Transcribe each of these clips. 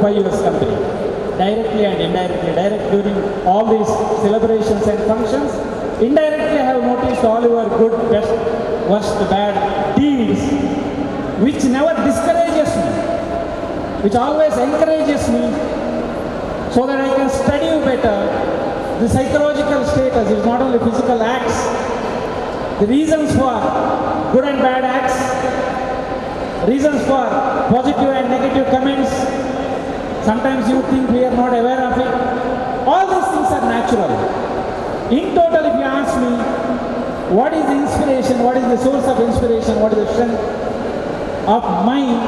5 years complete. Directly and indirectly. Direct during all these celebrations and functions. Indirectly I have noticed all your good, best, worst, bad deeds, which never discourages me, which always encourages me, so that I can study you better. The psychological status is not only physical acts, the reasons for good and bad acts, reasons for positive and negative comments. Sometimes you think we are not aware of it. All these things are natural. In total, if you ask me, what is the inspiration, what is the source of inspiration, what is the strength of mind,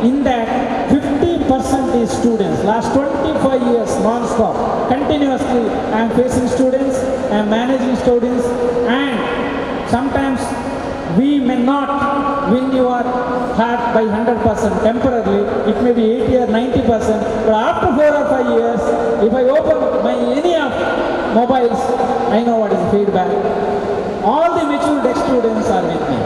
in that 50% is students. Last 25 years non-stop, continuously I am facing students, I am managing students, and sometimes we may not win your heart by 100% temporarily. It may be 80 or 90%, but after 4 or 5 years, if I open my any of mobiles, I know what is the feedback. All the matured students are with me.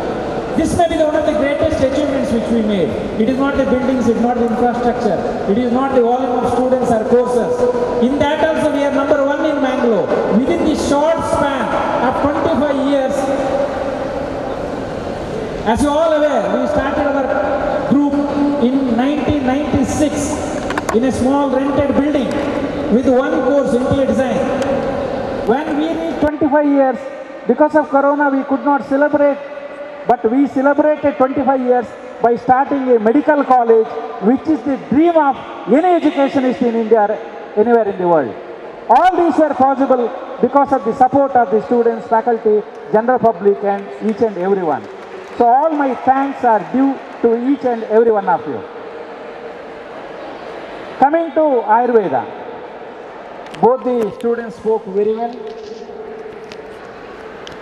This may be one of the greatest achievements which we made. It is not the buildings, it is not the infrastructure, it is not the volume of students or courses. In that also we are number 1 in Mangalore. Within the short span of 25 years, as you all aware, we started our group in 1996 in a small rented building with one course, interior design. When we reached 25 years, because of Corona we could not celebrate, but we celebrated 25 years by starting a medical college, which is the dream of any educationist in India, anywhere in the world. All these were possible because of the support of the students, faculty, general public and each and everyone. So all my thanks are due to each and every one of you. Coming to Ayurveda, both the students spoke very well.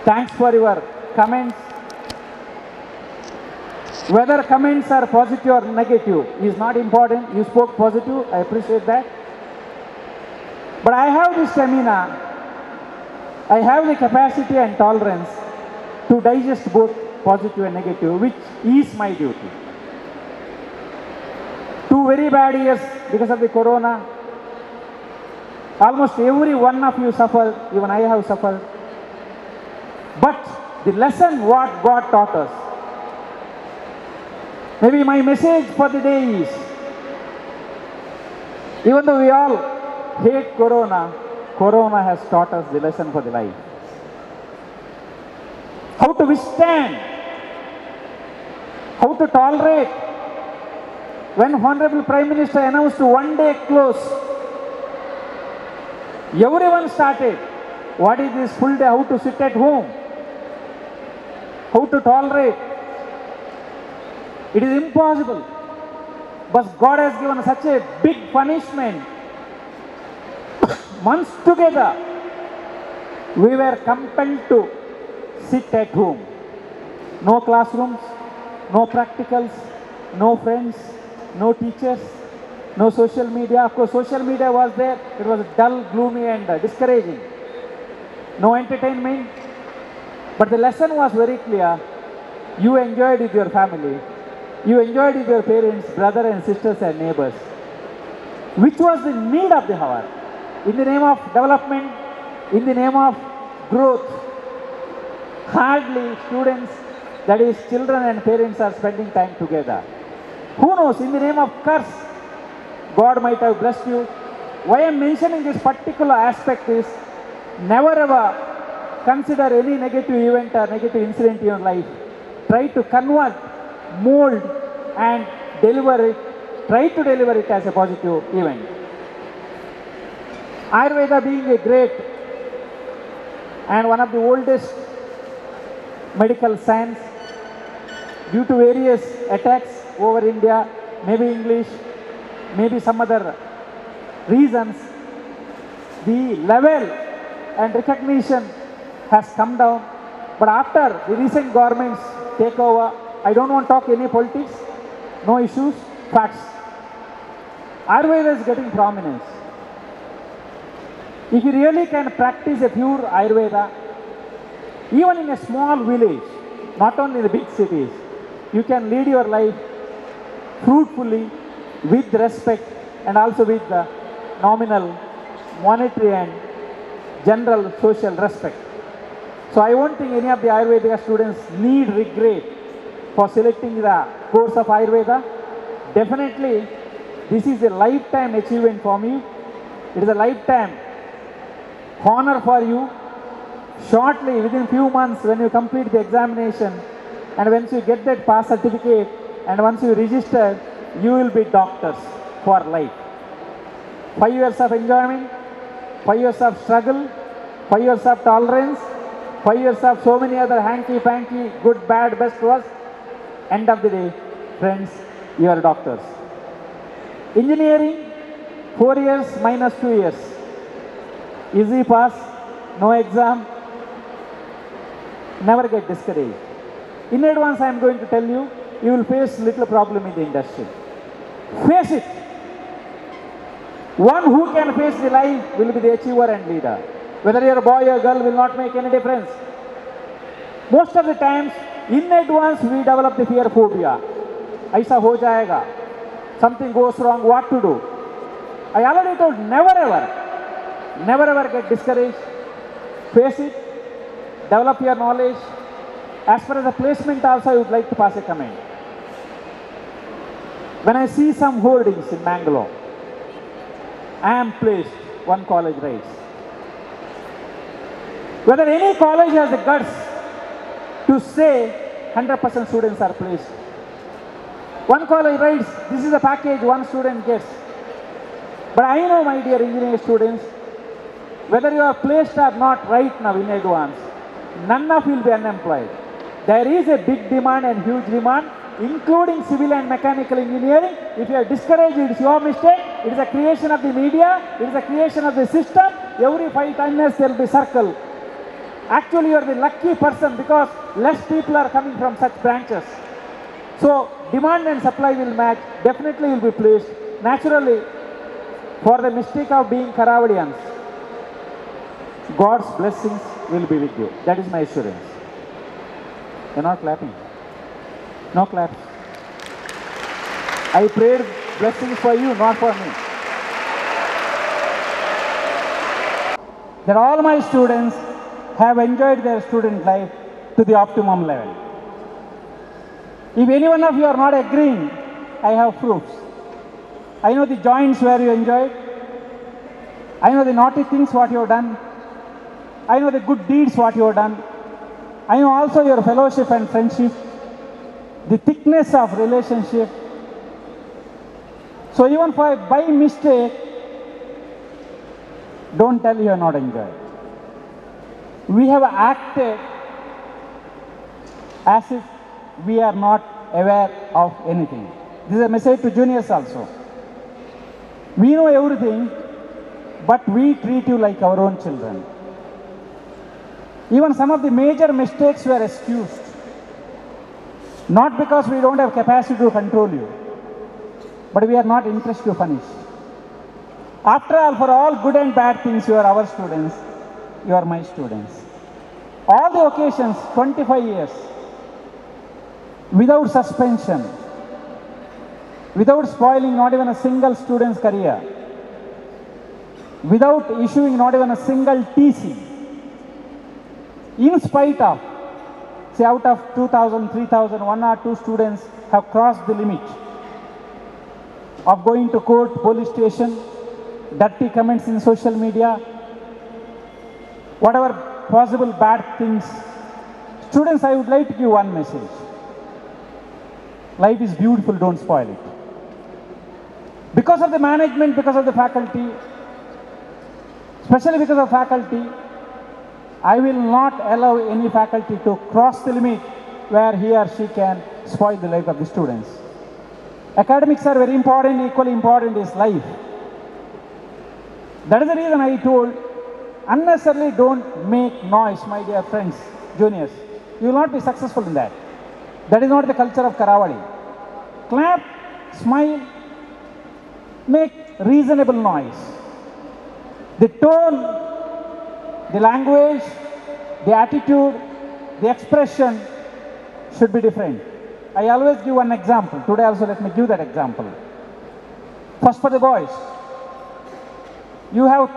Thanks for your comments. Whether comments are positive or negative is not important. You spoke positive, I appreciate that. But I have the stamina, I have the capacity and tolerance to digest both positive and negative, which is my duty. 2 very bad years because of the Corona. Almost every one of you suffered, even I have suffered. But the lesson what God taught us, maybe my message for the day is, even though we all hate Corona, Corona has taught us the lesson for the life. How to withstand, how to tolerate. When Honorable Prime Minister announced 1 day close, everyone started, what is this full day, how to sit at home, how to tolerate. It is impossible. But God has given such a big punishment. Months together, we were compelled to sit at home. No classrooms, no practicals, no friends, no teachers, no social media. Of course, social media was there. It was dull, gloomy and discouraging. No entertainment. But the lesson was very clear. You enjoyed with your family. You enjoyed with your parents, brothers and sisters and neighbors. Which was the need of the hour. In the name of development, in the name of growth, hardly students, that is children and parents, are spending time together. Who knows, in the name of curse, God might have blessed you. Why I am mentioning this particular aspect is, never ever consider any negative event or negative incident in your life. Try to convert, mold and deliver it, try to deliver it as a positive event. Ayurveda being a great and one of the oldest medical science, due to various attacks over India, maybe English, maybe some other reasons, the level and recognition has come down. But after the recent government's takeover, I don't want to talk any politics, no issues, facts. Ayurveda is getting prominence. If you really can practice a pure Ayurveda, even in a small village, not only in the big cities, you can lead your life fruitfully, with respect, and also with the nominal, monetary and general social respect. So I won't think any of the Ayurveda students need regret for selecting the course of Ayurveda. Definitely, this is a lifetime achievement for me. It is a lifetime honor for you. Shortly, within few months, when you complete the examination and once you get that pass certificate and once you register, you will be doctors for life. 5 years of enjoyment, 5 years of struggle, 5 years of tolerance, 5 years of so many other hanky-panky, good, bad, best, worst. End of the day, friends, you are doctors. Engineering, 4 years minus 2 years. Easy pass, no exam, never get discouraged. In advance, I am going to tell you, you will face little problem in the industry. Face it. One who can face the life will be the achiever and leader. Whether you are a boy or girl will not make any difference. Most of the times, in advance, we develop the fear phobia. Aisa ho jayega. Something goes wrong, what to do? I already told, never ever get discouraged. Face it. Develop your knowledge. As far as the placement also, I would like to pass a comment. When I see some holdings in Bangalore, I am placed, one college writes. Whether any college has the guts to say 100% students are placed. One college writes, this is the package one student gets. But I know, my dear engineering students, whether you are placed or not right now in advance, none of you will be unemployed. There is a big demand and huge demand, including civil and mechanical engineering. If you are discouraged, it is your mistake. It is a creation of the media. It is a creation of the system. Every 5 minutes there will be circle. Actually, you are the lucky person because less people are coming from such branches. So, demand and supply will match. Definitely will be placed. Naturally, for the mistake of being Karavadians, God's blessings will be with you. That is my assurance. You're not clapping. No claps. I prayed blessings for you, not for me. That all my students have enjoyed their student life to the optimum level. If any one of you are not agreeing, I have proofs. I know the joints where you enjoyed. I know the naughty things what you have done. I know the good deeds what you have done. I know also your fellowship and friendship, the thickness of relationship. So even for by mistake, don't tell you are not enjoyed. We have acted as if we are not aware of anything. This is a message to juniors also. We know everything, but we treat you like our own children. Even some of the major mistakes were excused. Not because we don't have capacity to control you, but we are not interested to punish. After all, for all good and bad things, you are our students, you are my students. All the occasions, 25 years, without suspension, without spoiling not even a single student's career, without issuing not even a single TC, in spite of, say out of 2,000, 3,000, 1 or 2 students have crossed the limit of going to court, police station, dirty comments in social media, whatever possible bad things. Students, I would like to give one message. Life is beautiful, don't spoil it. Because of the management, because of the faculty, especially because of faculty, I will not allow any faculty to cross the limit where he or she can spoil the life of the students. Academics are very important, equally important is life. That is the reason I told, unnecessarily don't make noise, my dear friends, juniors. You will not be successful in that. That is not the culture of Karavadi. Clap, smile, make reasonable noise. The tone, the language, the attitude, the expression should be different. I always give one example. Today also let me give that example. First for the boys. You have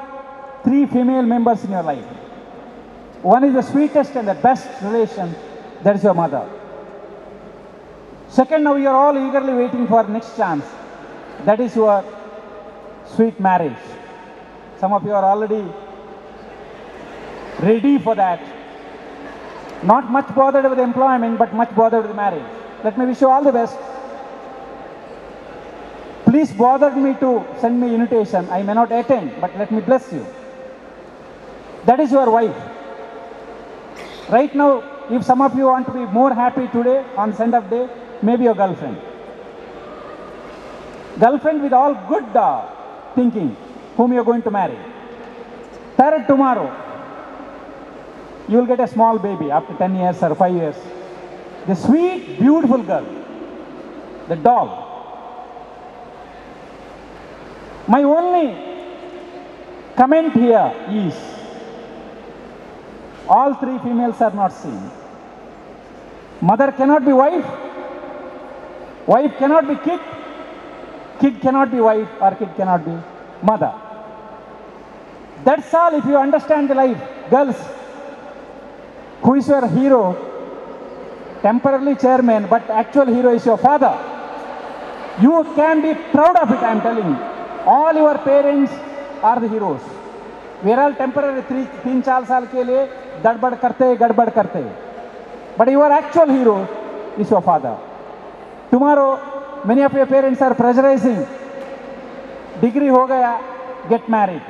3 female members in your life. One is the sweetest and the best relation, that is your mother. Second, now you are all eagerly waiting for next chance. That is your sweet marriage. Some of you are already ready for that. Not much bothered with employment, but much bothered with marriage. Let me wish you all the best. Please bother me to send me invitation. I may not attend, but let me bless you. That is your wife. Right now, if some of you want to be more happy today on send-off day, maybe your girlfriend. Girlfriend with all good thinking, whom you are going to marry. Third, tomorrow, you will get a small baby after 10 years or 5 years. The sweet, beautiful girl, the dog. My only comment here is, all 3 females are not seen. Mother cannot be wife, wife cannot be kid, kid cannot be wife, or kid cannot be mother. That's all if you understand the life. Girls, who is your hero? Temporarily chairman, but actual hero is your father. You can be proud of it, I am telling you. All your parents are the heroes. We are all temporary 3-4 साल के लिए गड़बड़ करते. But your actual hero is your father. Tomorrow, many of your parents are pressurizing. Degree हो गया, get married.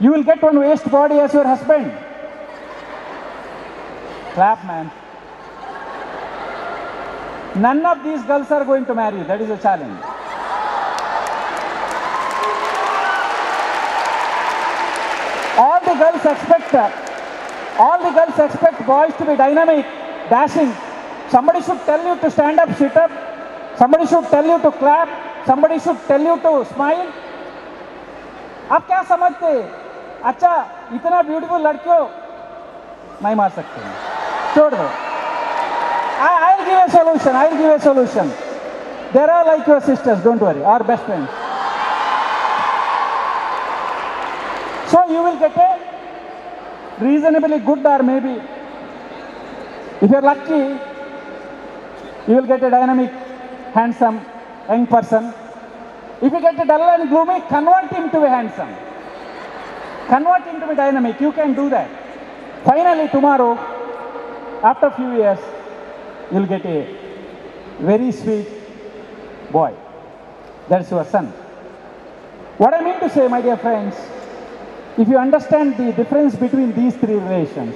You will get one waste body as your husband. Clap, man. None of these girls are going to marry. That is a challenge. All the girls expect boys to be dynamic, dashing. Somebody should tell you to stand up, sit up. Somebody should tell you to clap. Somebody should tell you to smile. आप क्या समझते? अच्छा, इतना beautiful लड़कियों नहीं मार सकते हैं. छोड़ दो. I'll give a solution. They are like your sisters, don't worry, or best friends. So you will get a reasonably good, or maybe, if you are lucky, you will get a dynamic, handsome, young person. If you get a dull and gloomy, convert him to be handsome. Convert him to be dynamic. You can do that. Finally, tomorrow, after a few years, you will get a very sweet boy. That's your son. What I mean to say, my dear friends, if you understand the difference between these 3 relations,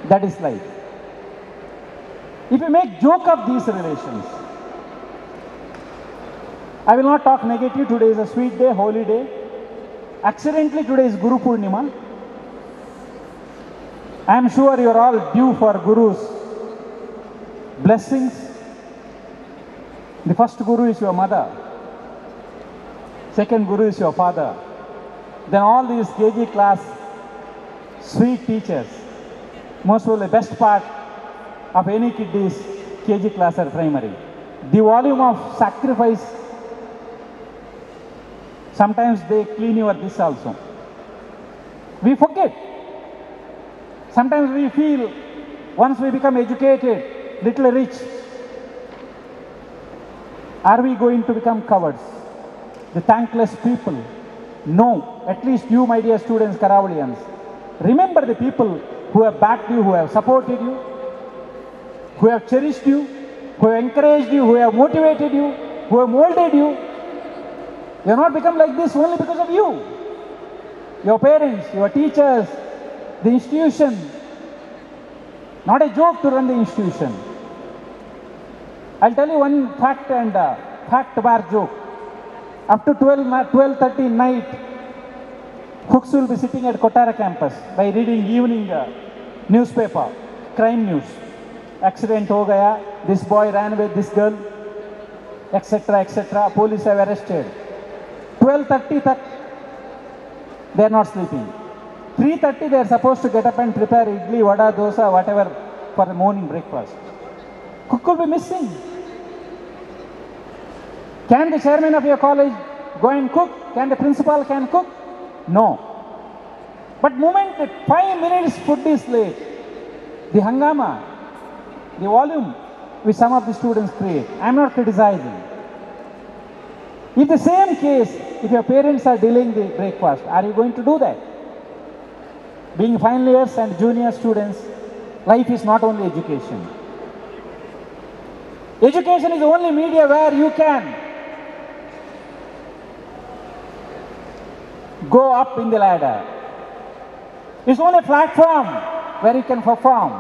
that is life. If you make joke of these relations, I will not talk negative. Today is a sweet day, holy day. Accidentally, today is Guru Purnima. I am sure you are all due for Guru's blessings. The first Guru is your mother. Second Guru is your father. Then all these KG class sweet teachers. Most of the best part of any kid is KG class or primary. The volume of sacrifice, sometimes they clean your this also. We forget. Sometimes we feel once we become educated, little rich, are we going to become cowards? The thankless people. No, at least you, my dear students, Karavalians, remember the people who have backed you, who have supported you, who have cherished you, who have encouraged you, who have motivated you, who have molded you. You have not become like this only because of you. Your parents, your teachers, the institution. Not a joke to run the institution. I'll tell you one fact and fact bar joke. Up to 12:30 night, Hooks will be sitting at Kotara campus by reading evening newspaper, crime news. Accident ho gaya, this boy ran with this girl, etc., etc. Police have arrested. 12:30, they are not sleeping. 3:30, they are supposed to get up and prepare idli, vada, dosa, whatever for the morning breakfast. Cook will be missing. Can the chairman of your college go and cook? Can the principal can cook? No. But moment that 5 minutes food is late, the hangama, the volume which some of the students create, I am not criticizing. In the same case, if your parents are delaying the breakfast, are you going to do that? Being final years and junior students, life is not only education. Education is the only media where you can go up in the ladder. It's only a platform where you can perform.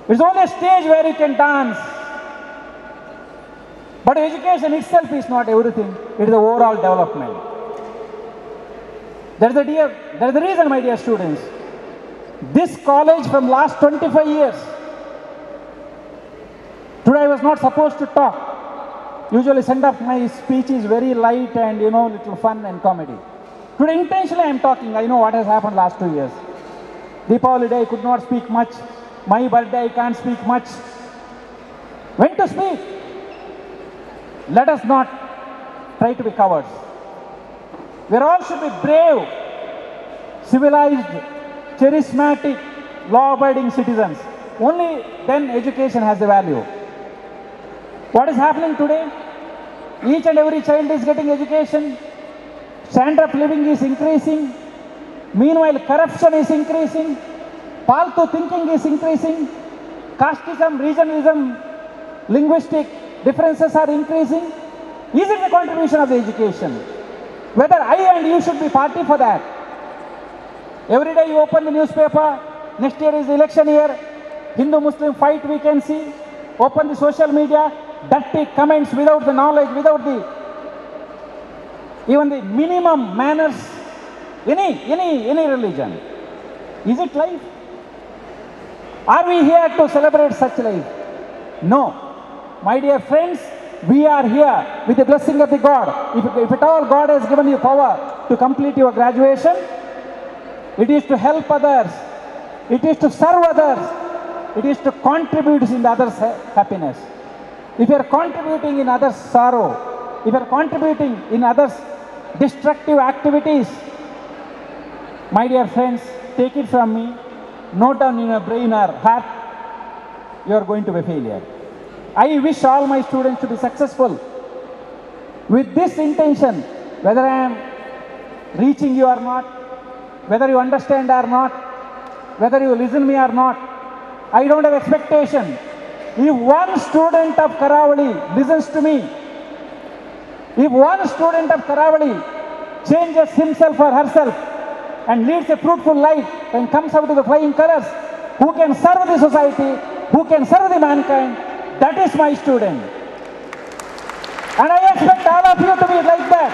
It's only a stage where you can dance. But education itself is not everything. It is the overall development. That's the reason, my dear students. This college from last 25 years. Today I was not supposed to talk. Usually send off my speech is very light and little fun and comedy. Today intentionally I am talking. I know what has happened last 2 years. Deepavali day I could not speak much. My birthday I can't speak much. When to speak? Let us not try to be cowards. We all should be brave, civilized, charismatic, law-abiding citizens. Only then education has a value. What is happening today? Each and every child is getting education. Standard of living is increasing. Meanwhile, corruption is increasing. Paltu thinking is increasing. Casteism, regionalism, linguistic differences are increasing. Is it the contribution of the education? Whether I and you should be party for that. Every day you open the newspaper, next year is the election year, Hindu-Muslim fight we can see, open the social media, dirty comments without the knowledge, without even the minimum manners, any religion. Is it life? Are we here to celebrate such life? No. My dear friends, we are here with the blessing of the God. If at all God has given you power to complete your graduation, it is to help others, it is to serve others, it is to contribute in the others' happiness. If you are contributing in others' sorrow, if you are contributing in others' destructive activities, my dear friends, take it from me, note down in your brain or heart, you are going to be a failure. I wish all my students to be successful. With this intention, whether I am reaching you or not, whether you understand or not, whether you listen me or not, I don't have expectation. If one student of Karavali listens to me, if one student of Karavali changes himself or herself and leads a fruitful life and comes out to the flying colors, who can serve the society, who can serve the mankind, that is my student. And I expect all of you to be like that.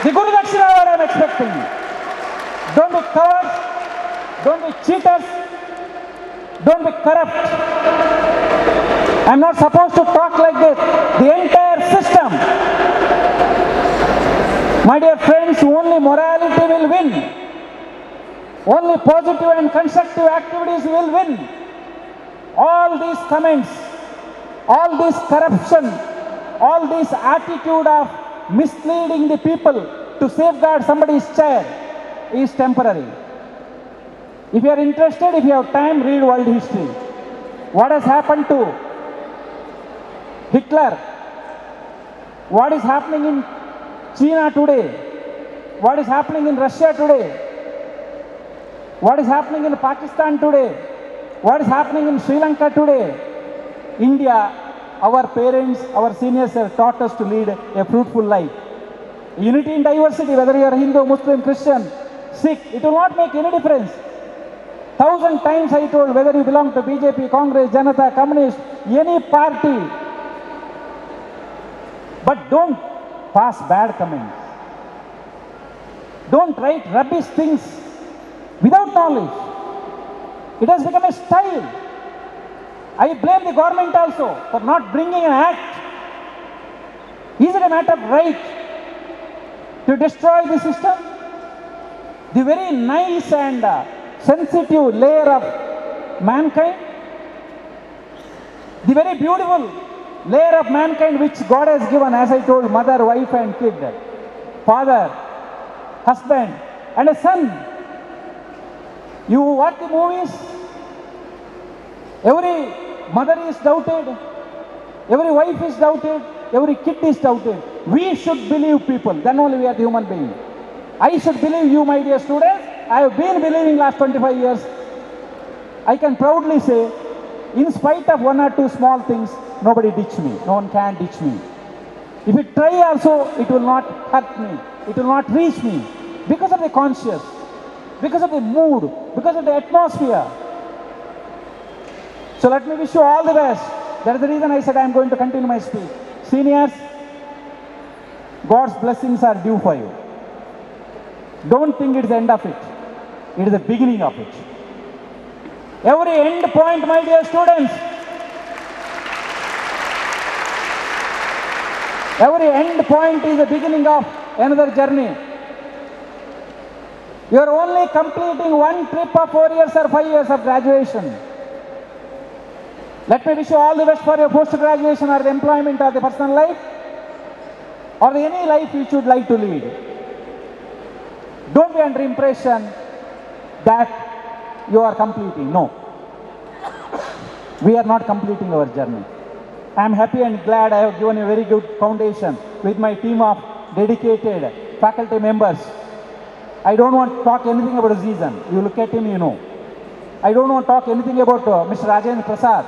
The Guru Dakshina what I am expecting. Don't be cowards, don't be cheaters, don't be corrupt. I am not supposed to talk like this. The entire system. My dear friends, only morality will win. Only positive and constructive activities will win. All these comments, all this corruption, all this attitude of misleading the people to safeguard somebody's chair is temporary. If you are interested, if you have time, read world history. What has happened to Hitler? What is happening in China today? What is happening in Russia today? What is happening in Pakistan today? What is happening in Sri Lanka today? India, our parents, our seniors have taught us to lead a fruitful life. Unity in diversity, whether you are Hindu, Muslim, Christian, Sikh, it will not make any difference. 1,000 times I told, whether you belong to BJP, Congress, Janata, Communist, any party, but don't pass bad comments. Don't write rubbish things without knowledge. It has become a style. I blame the government also for not bringing an act. Is it a matter of right to destroy the system? The very nice and sensitive layer of mankind, the very beautiful layer of mankind which God has given, as I told, mother, wife and kid, father, husband and a son. You watch the movies, every mother is doubted, every wife is doubted, every kid is doubted. We should believe people, then only we are the human being. I should believe you, my dear students. I have been believing last 25 years. I can proudly say, in spite of one or two small things, nobody ditch me. No one can ditch me. If you try also, it will not hurt me. It will not reach me. Because of the conscience, because of the mood, because of the atmosphere. So let me wish you all the best. That is the reason I said I am going to continue my speech. Seniors, God's blessings are due for you. Don't think it's the end of it. It is the beginning of it. Every end point, my dear students, every end point is the beginning of another journey. You are only completing one trip of 4 years or 5 years of graduation. Let me wish you all the best for your post-graduation or the employment or the personal life or any life you should like to lead. Don't be under impression that you are completing. No. We are not completing our journey. I am happy and glad I have given a very good foundation with my team of dedicated faculty members. I don't want to talk anything about Zizan. You look at him, you know. I don't want to talk anything about Mr. Rajendra Prasad.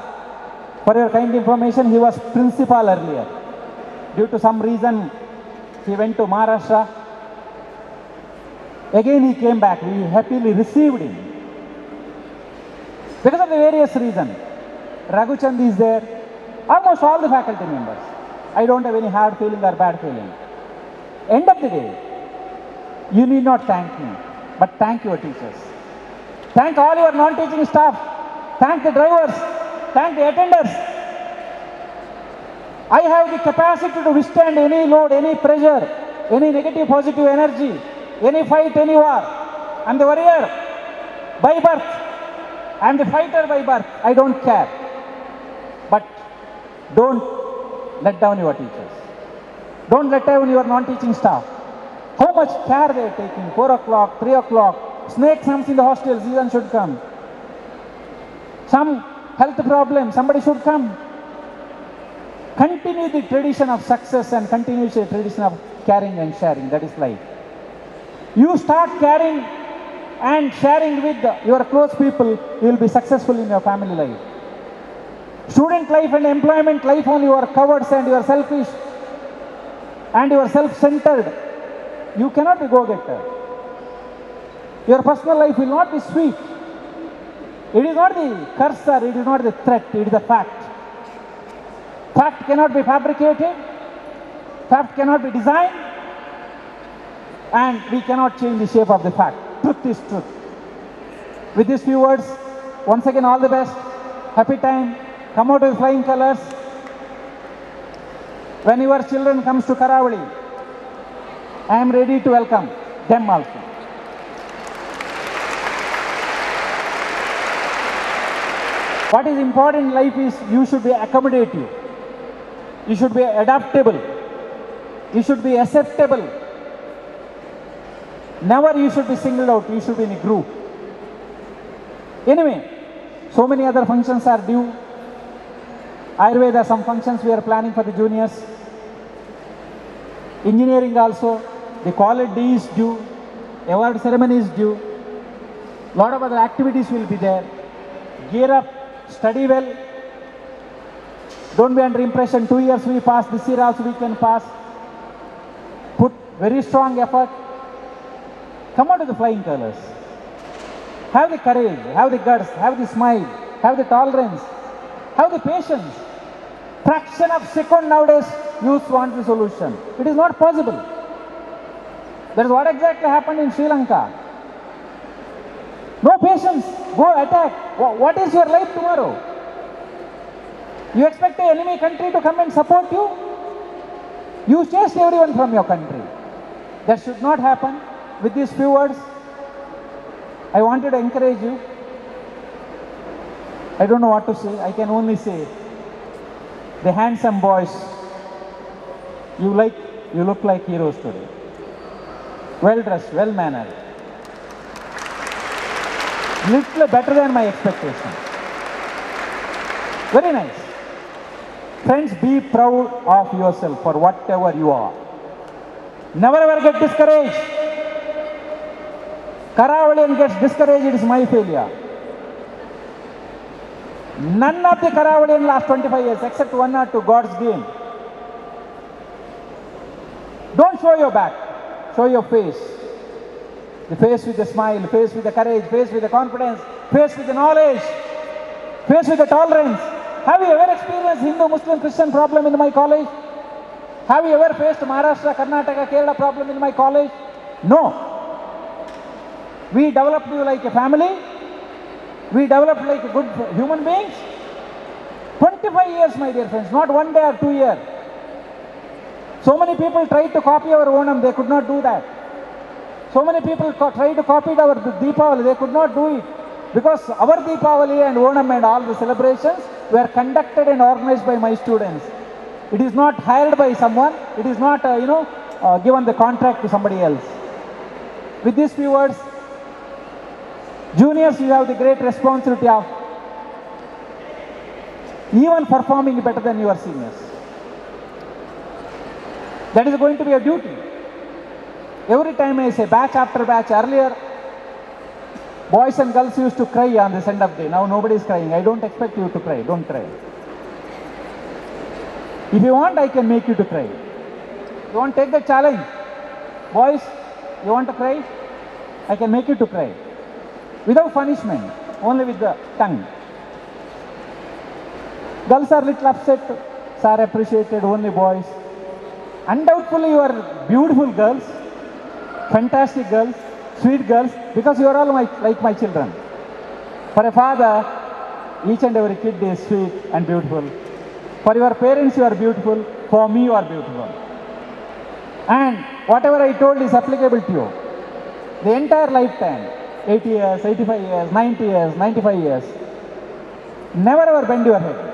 For your kind information, he was principal earlier. Due to some reason, he went to Maharashtra. Again, he came back. We happily received him. Because of the various reasons. Raghuchand is there. Almost all the faculty members. I don't have any hard feeling or bad feeling. End of the day, you need not thank me, but thank your teachers. Thank all your non-teaching staff. Thank the drivers. Thank the attenders. I have the capacity to withstand any load, any pressure, any negative positive energy, any fight, any war. I am the warrior by birth. I am the fighter by birth. I don't care. But don't let down your teachers. Don't let down your non-teaching staff. How much care they are taking? 4 o'clock, 3 o'clock. Snake comes in the hostel, season should come. Some health problem, somebody should come. Continue the tradition of success and continue the tradition of caring and sharing. That is life. You start caring and sharing with your close people, you will be successful in your family life. Student life and employment life, only you are cowards and you are selfish and you are self-centered. You cannot be go-getter. Your personal life will not be sweet. It is not the cursor, it is not the threat, it is the fact. Fact cannot be fabricated, fact cannot be designed, and we cannot change the shape of the fact. Truth is truth. With these few words, once again all the best, happy time, come out with flying colors. When your children comes to Karavali, I am ready to welcome them also. What is important in life is you should be accommodative. You should be adaptable. You should be acceptable. Never you should be singled out. You should be in a group. Anyway, so many other functions are due. Ayurveda, some functions we are planning for the juniors. Engineering also. The college day is due. Award ceremony is due. Lot of other activities will be there. Gear up. Study well. Don't be under impression 2 years we pass, this year also we can pass. Put very strong effort. Come out to the flying colors. Have the courage, have the guts, have the smile, have the tolerance, have the patience. Fraction of second nowadays, youth want the solution. It is not possible. That is what exactly happened in Sri Lanka. No patience. Go attack. What is your life tomorrow? You expect an enemy country to come and support you? You chased everyone from your country. That should not happen. With these few words, I wanted to encourage you. I don't know what to say. I can only say, the handsome boys, you look like heroes today. Well dressed, well mannered. Little better than my expectations. Very nice. Friends, be proud of yourself for whatever you are. Never ever get discouraged. Karavalian gets discouraged, it is my failure. None of the Karavalian last 25 years, except one or two, God's game. Don't show your back, show your face. The face with the smile, face with the courage, face with the confidence, face with the knowledge, face with the tolerance. Have you ever experienced Hindu-Muslim Christian problem in my college? Have you ever faced Maharashtra, Karnataka, Kerala problem in my college? No. We developed you like a family. We developed like a good human beings. 25 years, my dear friends, not 1 day or 2 years. So many people tried to copy our Onam, they could not do that. So many people tried to copy our Deepavali, they could not do it. Because our Deepavali and Onam and all the celebrations were conducted and organized by my students. It is not hired by someone, it is not, given the contract to somebody else. With these few words, juniors, you have the great responsibility of even performing better than your seniors. That is going to be a duty. Every time I say batch after batch, earlier boys and girls used to cry on the send-up day. Now nobody is crying. I don't expect you to cry. Don't cry. If you want, I can make you to cry. You want to take the challenge? Boys, you want to cry? I can make you to cry. Without punishment, only with the tongue. Girls are little upset, are appreciated, only boys. Undoubtedly you are beautiful girls, fantastic girls, sweet girls, because you are all like my children. For a father, each and every kid is sweet and beautiful. For your parents you are beautiful, for me you are beautiful. And whatever I told is applicable to you. The entire lifetime, 80 years, 85 years, 90 years, 95 years. Never ever bend your head.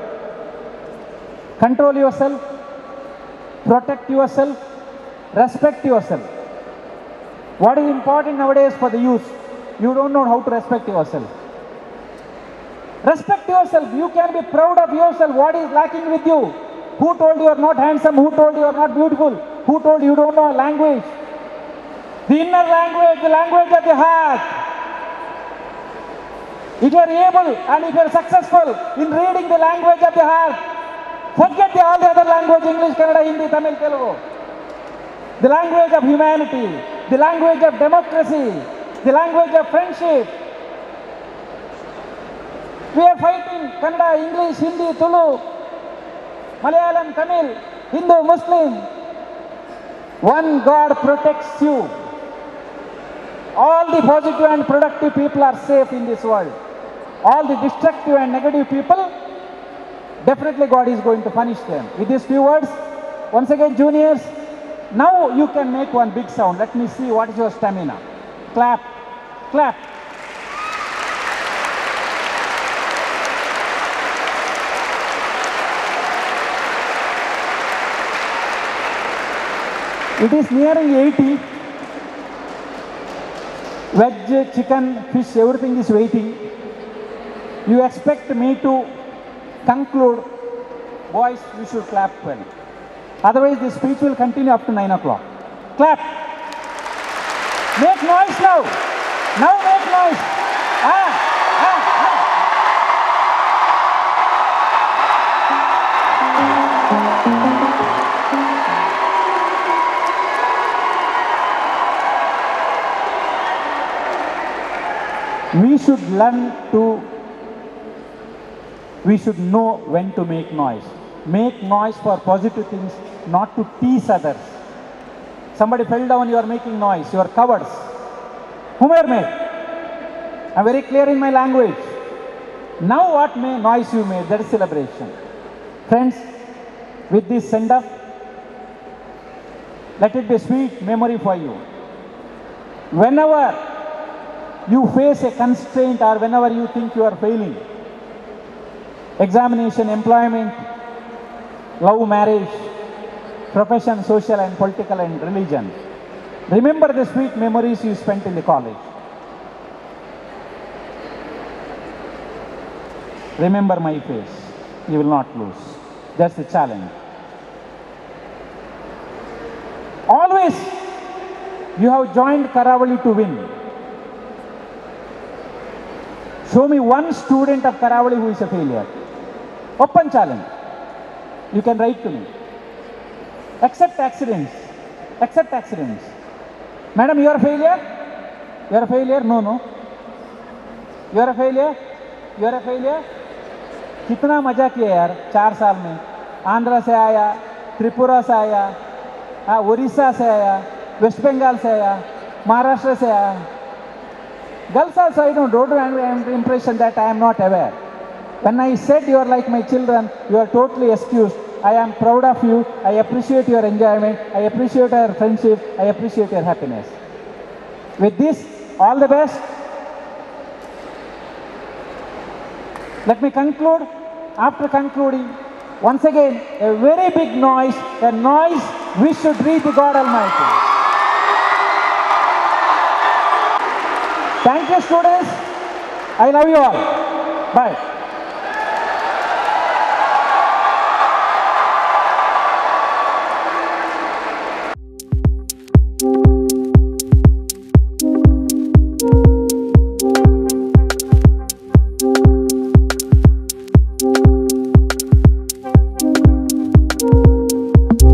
Control yourself, protect yourself, respect yourself. What is important nowadays for the youth? You don't know how to respect yourself. Respect yourself. You can be proud of yourself. What is lacking with you? Who told you are not handsome? Who told you are not beautiful? Who told you don't know a language? The inner language, the language of the heart. If you are able and if you are successful in reading the language of the heart, forget all the other language, English, Kannada, Hindi, Tamil, Telugu. The language of humanity, the language of democracy, the language of friendship. We are fighting Kannada, English, Hindi, Tulu, Malayalam, Tamil, Hindu, Muslim. One God protects you. All the positive and productive people are safe in this world. All the destructive and negative people, definitely God is going to punish them. With these few words, once again juniors, now you can make one big sound. Let me see what is your stamina. Clap, clap. It is nearing 80. Veg, chicken, fish, everything is waiting. You expect me to conclude. Boys, you should clap well. Otherwise, the speech will continue up to 9 o'clock. Clap. Make noise now. Now make noise. We should learn to, we should know when to make noise. Make noise for positive things, not to tease others. Somebody fell down, you are making noise, you are cowards. Whom are made? I am very clear in my language. Now what noise you made, that is celebration. Friends, with this send-off, let it be a sweet memory for you. Whenever you face a constraint or whenever you think you are failing, examination, employment, love, marriage, profession, social and political and religion. Remember the sweet memories you spent in the college. Remember my face. You will not lose. That's the challenge. Always you have joined Karavali to win. Show me one student of Karavali who is a failure. Open challenge. You can write to me. Accept accidents. Accept accidents. Madam, you are a failure? You are a failure? No, no. You are a failure? You are a failure? कितना मजा किया यार 4 साल में. आंध्रा से आया, त्रिपुरा से आया, उड़ीसा से आया, वेस्ट बंगाल से आया, महाराष्ट्र से आया. Girls also, I don't have the impression that I am not aware. When I said you are like my children, you are totally excused. I am proud of you. I appreciate your enjoyment. I appreciate your friendship. I appreciate your happiness. With this, all the best. Let me conclude. After concluding, once again, a very big noise, a noise we should reach the God Almighty. Thank you, students. I love you all. Bye.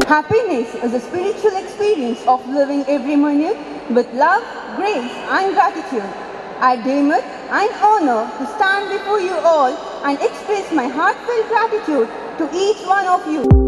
Happiness is a spiritual experience of living every minute with love, grace and gratitude. I deem it an honor to stand before you all and express my heartfelt gratitude to each one of you.